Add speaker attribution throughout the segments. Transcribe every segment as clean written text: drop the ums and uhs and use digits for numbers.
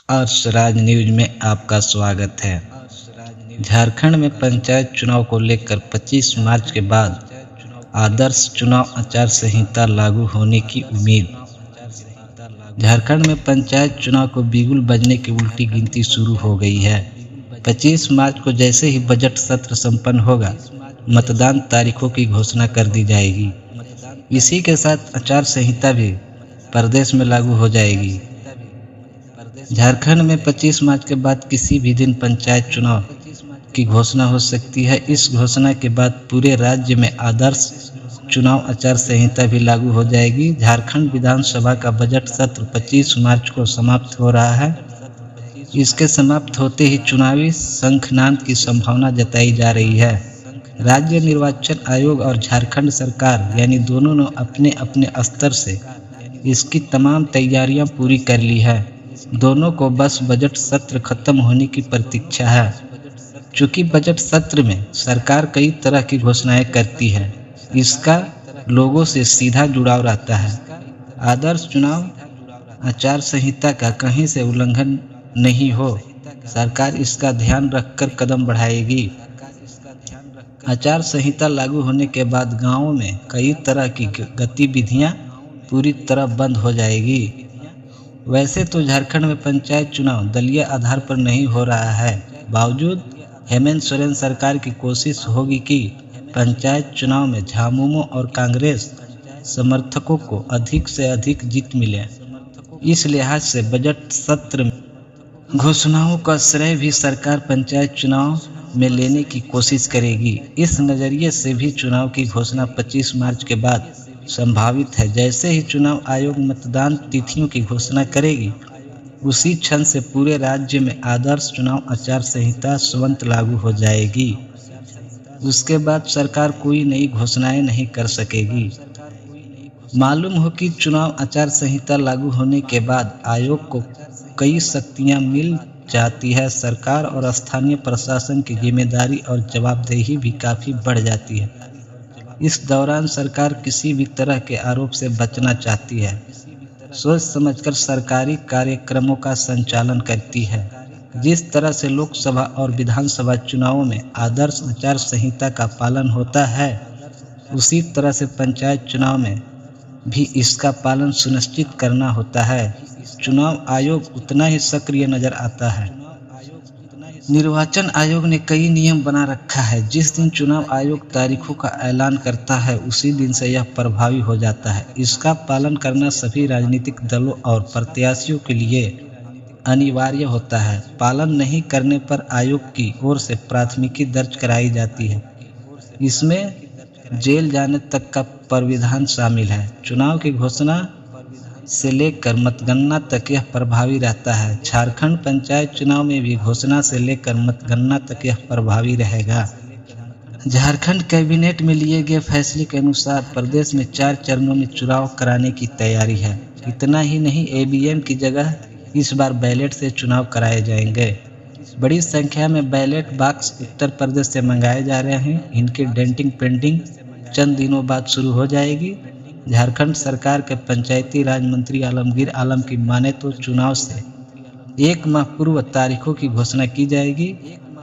Speaker 1: अर्शराज news में आपका स्वागत है। झारखंड में पंचायत चुनाव को लेकर 25 मार्च के बाद आदर्श चुनाव आचार संहिता लागू होने की उम्मीद। झारखंड में पंचायत चुनाव को बिगुल बजने की उल्टी गिनती शुरू हो गई है। 25 मार्च को जैसे ही बजट सत्र संपन्न होगा, मतदान तारीखों की घोषणा कर दी जाएगी। इसी के साथ आचार संहिता भी प्रदेश में लागू हो जाएगी। झारखंड में 25 मार्च के बाद किसी भी दिन पंचायत चुनाव की घोषणा हो सकती है। इस घोषणा के बाद पूरे राज्य में आदर्श चुनाव आचार संहिता भी लागू हो जाएगी। झारखंड विधानसभा का बजट सत्र 25 मार्च को समाप्त हो रहा है। इसके समाप्त होते ही चुनावी शंखनाद की संभावना जताई जा रही है। राज्य निर्वाचन आयोग और झारखंड सरकार यानी दोनों ने अपने अपने स्तर से इसकी तमाम तैयारियां पूरी कर ली है। दोनों को बस बजट सत्र खत्म होने की प्रतीक्षा है। चूंकि बजट सत्र में सरकार कई तरह की घोषणाएं करती है, इसका लोगों से सीधा जुड़ाव रहता है। आदर्श चुनाव आचार संहिता का कहीं से उल्लंघन नहीं हो, सरकार इसका ध्यान रखकर कदम बढ़ाएगी। आचार संहिता लागू होने के बाद गांवों में कई तरह की गतिविधियां पूरी तरह बंद हो जाएगी। वैसे तो झारखंड में पंचायत चुनाव दलीय आधार पर नहीं हो रहा है, बावजूद हेमंत सोरेन सरकार की कोशिश होगी कि पंचायत चुनाव में झामुमो और कांग्रेस समर्थकों को अधिक से अधिक जीत मिले। इस लिहाज से बजट सत्र में घोषणाओं का श्रेय भी सरकार पंचायत चुनाव में लेने की कोशिश करेगी। इस नज़रिए से भी चुनाव की घोषणा 25 मार्च के बाद संभावित है। जैसे ही चुनाव आयोग मतदान तिथियों की घोषणा करेगी, उसी क्षण से पूरे राज्य में आदर्श चुनाव आचार संहिता स्वतः लागू हो जाएगी। उसके बाद सरकार कोई नई घोषणाएं नहीं कर सकेगी। मालूम हो कि चुनाव आचार संहिता लागू होने के बाद आयोग को कई शक्तियां मिल जाती है। सरकार और स्थानीय प्रशासन की जिम्मेदारी और जवाबदेही भी काफ़ी बढ़ जाती है। इस दौरान सरकार किसी भी तरह के आरोप से बचना चाहती है। सोच समझकर सरकारी कार्यक्रमों का संचालन करती है। जिस तरह से लोकसभा और विधानसभा चुनावों में आदर्श आचार संहिता का पालन होता है, उसी तरह से पंचायत चुनाव में भी इसका पालन सुनिश्चित करना होता है। चुनाव आयोग उतना ही सक्रिय नजर आता है। निर्वाचन आयोग ने कई नियम बना रखा है। जिस दिन चुनाव आयोग तारीखों का ऐलान करता है, उसी दिन से यह प्रभावी हो जाता है। इसका पालन करना सभी राजनीतिक दलों और प्रत्याशियों के लिए अनिवार्य होता है। पालन नहीं करने पर आयोग की ओर से प्राथमिकी दर्ज कराई जाती है। इसमें जेल जाने तक का प्रावधान शामिल है। चुनाव की घोषणा से लेकर मतगणना तक यह प्रभावी रहता है। झारखंड पंचायत चुनाव में भी घोषणा से लेकर मतगणना तक यह प्रभावी रहेगा। झारखंड कैबिनेट में लिए गए फैसले के अनुसार प्रदेश में 4 चरणों में चुनाव कराने की तैयारी है। इतना ही नहीं, ईवीएम की जगह इस बार बैलेट से चुनाव कराए जाएंगे। बड़ी संख्या में बैलेट बॉक्स उत्तर प्रदेश से मंगाए जा रहे हैं। इनकी डेंटिंग पेंटिंग चंद दिनों बाद शुरू हो जाएगी। झारखंड सरकार के पंचायती राज मंत्री आलमगीर आलम की माने तो चुनाव से 1 माह पूर्व तारीखों की घोषणा की जाएगी।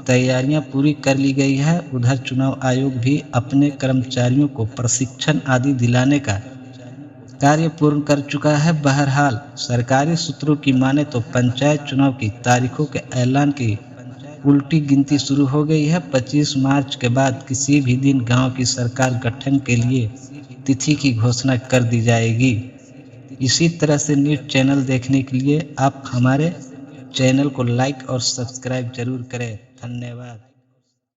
Speaker 1: तैयारियां पूरी कर ली गई है। उधर चुनाव आयोग भी अपने कर्मचारियों को प्रशिक्षण आदि दिलाने का कार्य पूर्ण कर चुका है। बहरहाल सरकारी सूत्रों की माने तो पंचायत चुनाव की तारीखों के ऐलान की उल्टी गिनती शुरू हो गई है। 25 मार्च के बाद किसी भी दिन गांव की सरकार गठन के लिए तिथि की घोषणा कर दी जाएगी। इसी तरह से न्यूज़ चैनल देखने के लिए आप हमारे चैनल को लाइक और सब्सक्राइब जरूर करें। धन्यवाद।